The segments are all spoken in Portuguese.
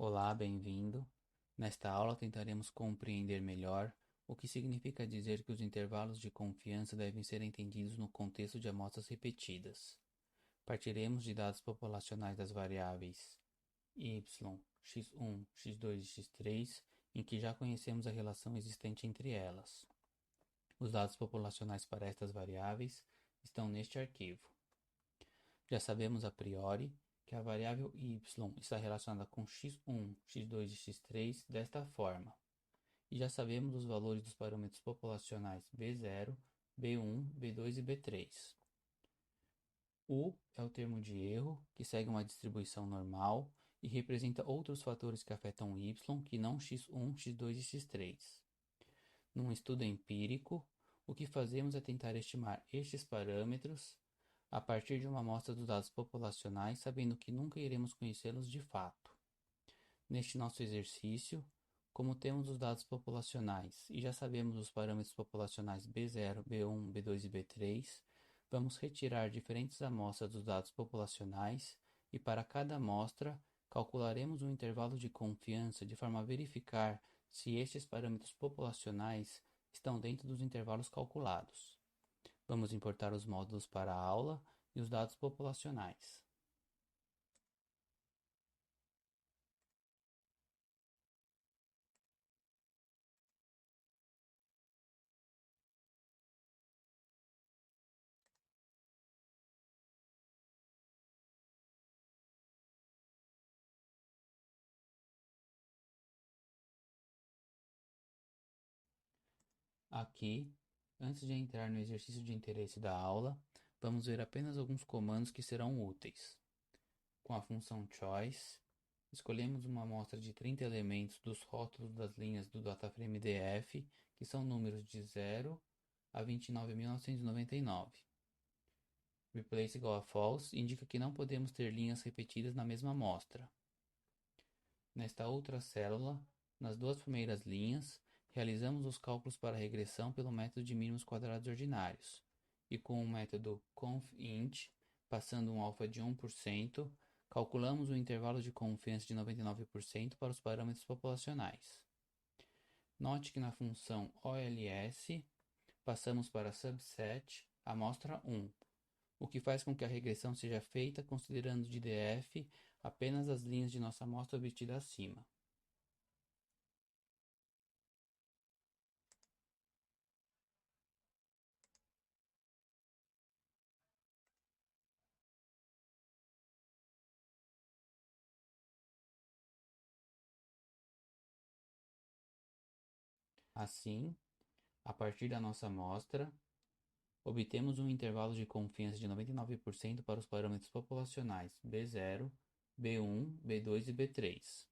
Olá, bem-vindo. Nesta aula tentaremos compreender melhor o que significa dizer que os intervalos de confiança devem ser entendidos no contexto de amostras repetidas. Partiremos de dados populacionais das variáveis y, x1, x2 e x3, em que já conhecemos a relação existente entre elas. Os dados populacionais para estas variáveis estão neste arquivo. Já sabemos a priori que a variável y está relacionada com x1, x2 e x3 desta forma. E já sabemos os valores dos parâmetros populacionais B0, B1, B2 e B3. U é o termo de erro, que segue uma distribuição normal e representa outros fatores que afetam y, que não x1, x2 e x3. Num estudo empírico, o que fazemos é tentar estimar estes parâmetros a partir de uma amostra dos dados populacionais, sabendo que nunca iremos conhecê-los de fato. Neste nosso exercício, como temos os dados populacionais e já sabemos os parâmetros populacionais B0, B1, B2 e B3, vamos retirar diferentes amostras dos dados populacionais e para cada amostra calcularemos um intervalo de confiança de forma a verificar se estes parâmetros populacionais estão dentro dos intervalos calculados. Vamos importar os módulos para a aula e os dados populacionais. Aqui, antes de entrar no exercício de interesse da aula, vamos ver apenas alguns comandos que serão úteis. Com a função choice, escolhemos uma amostra de 30 elementos dos rótulos das linhas do DataFrame DF, que são números de 0 a 29.999. Replace igual a false indica que não podemos ter linhas repetidas na mesma amostra. Nesta outra célula, nas duas primeiras linhas, realizamos os cálculos para a regressão pelo método de mínimos quadrados ordinários, e com o método confint, passando um alfa de 1%, calculamos o intervalo de confiança de 99% para os parâmetros populacionais. Note que na função OLS, passamos para subset amostra 1, o que faz com que a regressão seja feita considerando de DF apenas as linhas de nossa amostra obtida acima. Assim, a partir da nossa amostra, obtemos um intervalo de confiança de 99% para os parâmetros populacionais B0, B1, B2 e B3.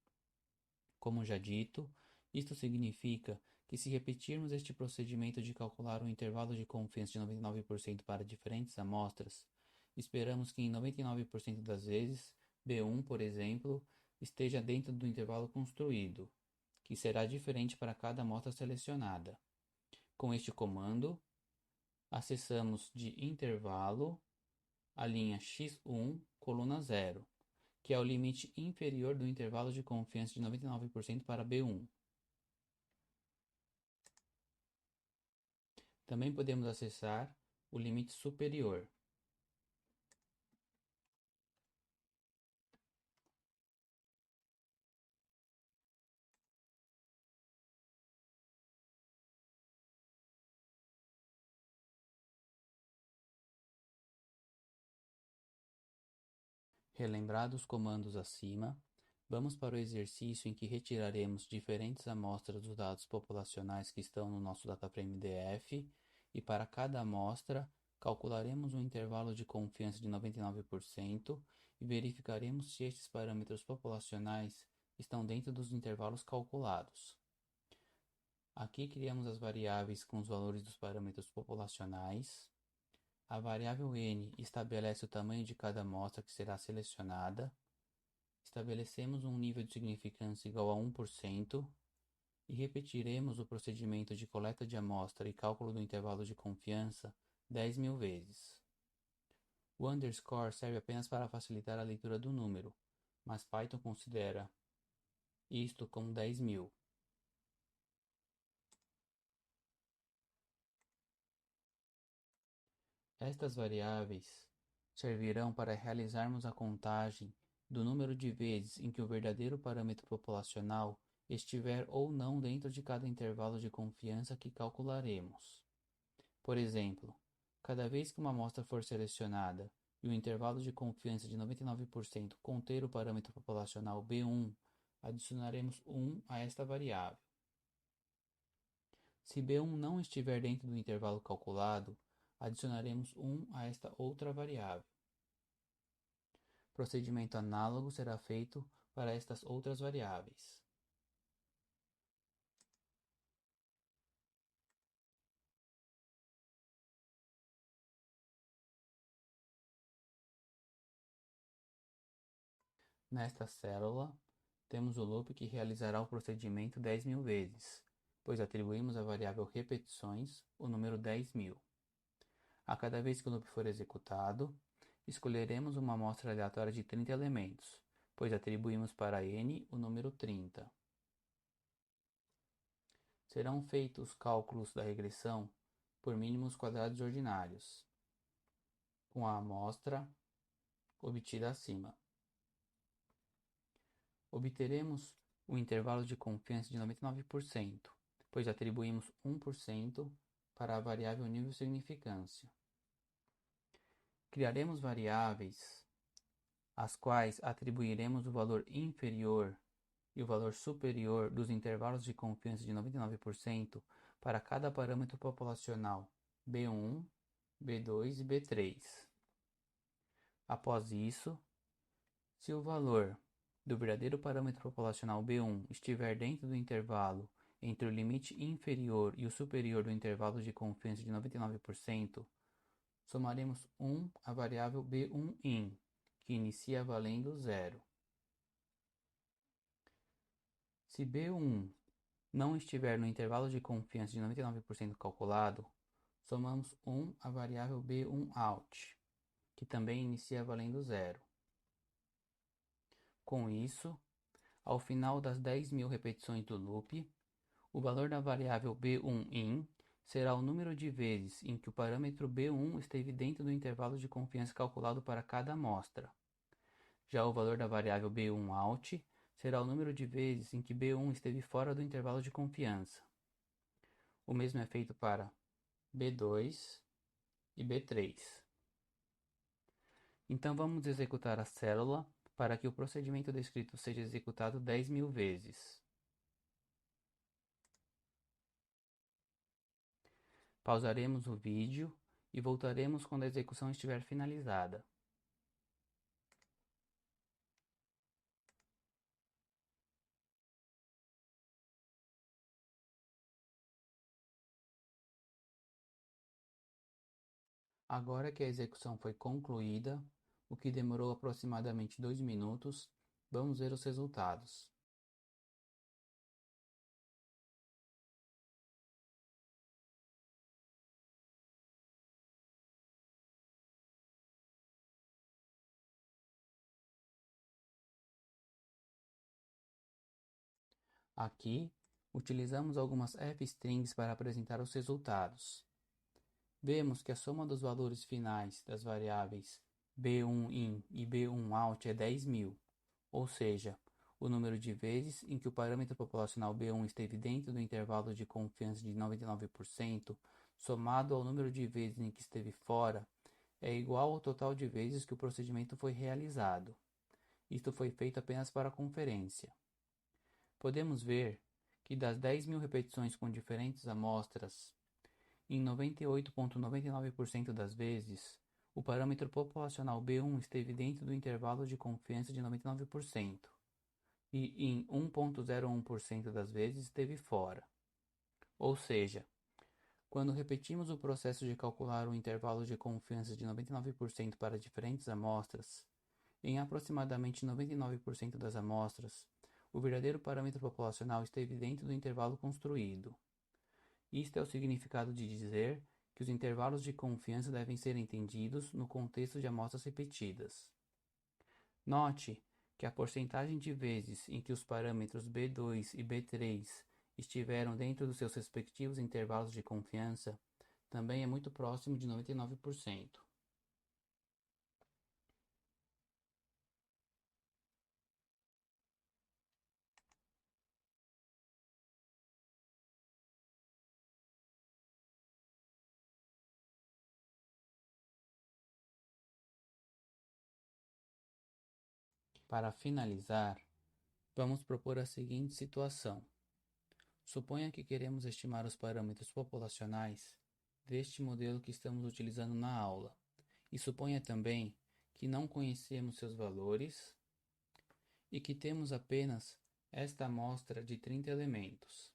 Como já dito, isto significa que se repetirmos este procedimento de calcular um intervalo de confiança de 99% para diferentes amostras, esperamos que em 99% das vezes, B1, por exemplo, esteja dentro do intervalo construído, que será diferente para cada amostra selecionada. Com este comando, acessamos de intervalo a linha x1, coluna 0, que é o limite inferior do intervalo de confiança de 99% para B1. Também podemos acessar o limite superior. Relembrados os comandos acima, vamos para o exercício em que retiraremos diferentes amostras dos dados populacionais que estão no nosso DataFrame DF e para cada amostra calcularemos um intervalo de confiança de 99% e verificaremos se estes parâmetros populacionais estão dentro dos intervalos calculados. Aqui criamos as variáveis com os valores dos parâmetros populacionais. A variável n estabelece o tamanho de cada amostra que será selecionada. Estabelecemos um nível de significância igual a 1% e repetiremos o procedimento de coleta de amostra e cálculo do intervalo de confiança 10.000 vezes. O underscore serve apenas para facilitar a leitura do número, mas Python considera isto com 10.000. Estas variáveis servirão para realizarmos a contagem do número de vezes em que o verdadeiro parâmetro populacional estiver ou não dentro de cada intervalo de confiança que calcularemos. Por exemplo, cada vez que uma amostra for selecionada e o intervalo de confiança de 99% conter o parâmetro populacional B1, adicionaremos 1 a esta variável. Se B1 não estiver dentro do intervalo calculado, adicionaremos 1 a esta outra variável. Procedimento análogo será feito para estas outras variáveis. Nesta célula, temos o loop que realizará o procedimento 10.000 vezes, pois atribuímos à variável repetições o número 10.000. A cada vez que o loop for executado, escolheremos uma amostra aleatória de 30 elementos, pois atribuímos para n o número 30. Serão feitos cálculos da regressão por mínimos quadrados ordinários, com a amostra obtida acima. Obteremos o intervalo de confiança de 99%, pois atribuímos 1% para a variável nível significância. Criaremos variáveis às quais atribuiremos o valor inferior e o valor superior dos intervalos de confiança de 99% para cada parâmetro populacional B1, B2 e B3. Após isso, se o valor do verdadeiro parâmetro populacional B1 estiver dentro do intervalo entre o limite inferior e o superior do intervalo de confiança de 99%, somaremos 1 à variável B1in, que inicia valendo 0. Se B1 não estiver no intervalo de confiança de 99% calculado, somamos 1 à variável B1out, que também inicia valendo 0. Com isso, ao final das 10.000 repetições do loop, o valor da variável B1in será o número de vezes em que o parâmetro B1 esteve dentro do intervalo de confiança calculado para cada amostra. Já o valor da variável B1out será o número de vezes em que B1 esteve fora do intervalo de confiança. O mesmo é feito para B2 e B3. Então vamos executar a célula para que o procedimento descrito seja executado 10.000 vezes. Pausaremos o vídeo e voltaremos quando a execução estiver finalizada. Agora que a execução foi concluída, o que demorou aproximadamente 2 minutos, vamos ver os resultados. Aqui, utilizamos algumas f-strings para apresentar os resultados. Vemos que a soma dos valores finais das variáveis B1in e B1out é 10.000, ou seja, o número de vezes em que o parâmetro populacional B1 esteve dentro do intervalo de confiança de 99%, somado ao número de vezes em que esteve fora, é igual ao total de vezes que o procedimento foi realizado. Isto foi feito apenas para a conferência. Podemos ver que das 10.000 repetições com diferentes amostras, em 98,99% das vezes, o parâmetro populacional B1 esteve dentro do intervalo de confiança de 99%, e em 1,01% das vezes esteve fora. Ou seja, quando repetimos o processo de calcular o intervalo de confiança de 99% para diferentes amostras, em aproximadamente 99% das amostras, o verdadeiro parâmetro populacional esteve dentro do intervalo construído. Isto é o significado de dizer que os intervalos de confiança devem ser entendidos no contexto de amostras repetidas. Note que a porcentagem de vezes em que os parâmetros B2 e B3 estiveram dentro dos seus respectivos intervalos de confiança também é muito próximo de 99%. Para finalizar, vamos propor a seguinte situação. Suponha que queremos estimar os parâmetros populacionais deste modelo que estamos utilizando na aula, e suponha também que não conhecemos seus valores e que temos apenas esta amostra de 30 elementos.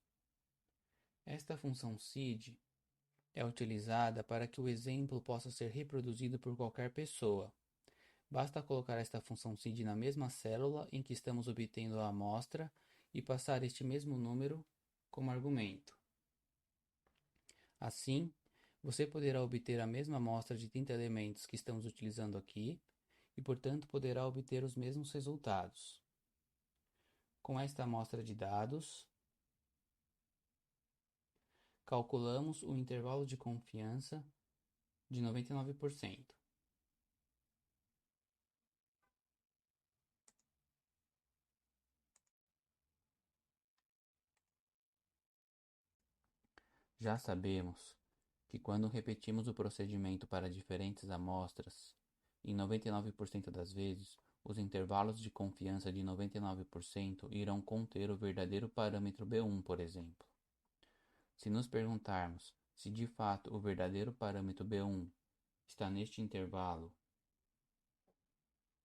Esta função seed é utilizada para que o exemplo possa ser reproduzido por qualquer pessoa. Basta colocar esta função seed na mesma célula em que estamos obtendo a amostra e passar este mesmo número como argumento. Assim, você poderá obter a mesma amostra de 30 elementos que estamos utilizando aqui e, portanto, poderá obter os mesmos resultados. Com esta amostra de dados, calculamos o intervalo de confiança de 99%. Já sabemos que quando repetimos o procedimento para diferentes amostras, em 99% das vezes, os intervalos de confiança de 99% irão conter o verdadeiro parâmetro B1, por exemplo. Se nos perguntarmos se de fato o verdadeiro parâmetro B1 está neste intervalo,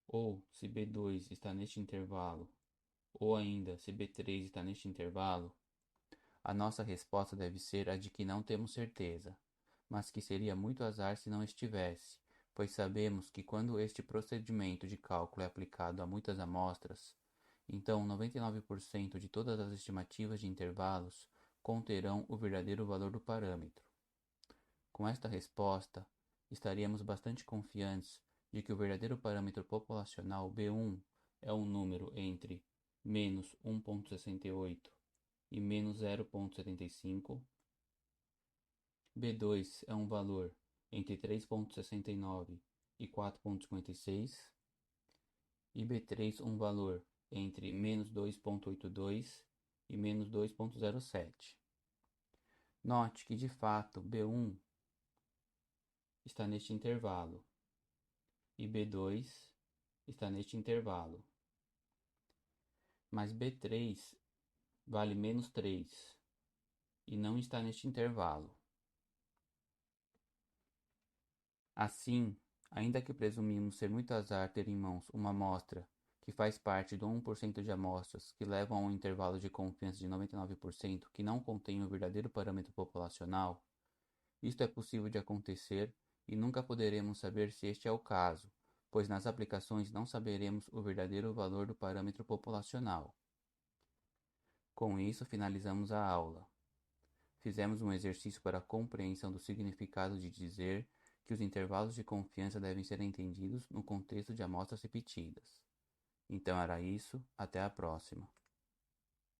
ou se B2 está neste intervalo, ou ainda se B3 está neste intervalo, a nossa resposta deve ser a de que não temos certeza, mas que seria muito azar se não estivesse, pois sabemos que quando este procedimento de cálculo é aplicado a muitas amostras, então 99% de todas as estimativas de intervalos conterão o verdadeiro valor do parâmetro. Com esta resposta, estaríamos bastante confiantes de que o verdadeiro parâmetro populacional B1 é um número entre menos 1,68 e menos 0,75. B2 é um valor entre 3,69 e 4,56. E B3 um valor entre menos 2,82 e menos 2,07. Note que, de fato, B1 está neste intervalo e B2 está neste intervalo, mas B3 vale menos 3 e não está neste intervalo. Assim, ainda que presumimos ser muito azar ter em mãos uma amostra que faz parte do 1% de amostras que levam a um intervalo de confiança de 99% que não contém o verdadeiro parâmetro populacional, isto é possível de acontecer e nunca poderemos saber se este é o caso, pois nas aplicações não saberemos o verdadeiro valor do parâmetro populacional. Com isso, finalizamos a aula. Fizemos um exercício para a compreensão do significado de dizer que os intervalos de confiança devem ser entendidos no contexto de amostras repetidas. Então era isso, até a próxima.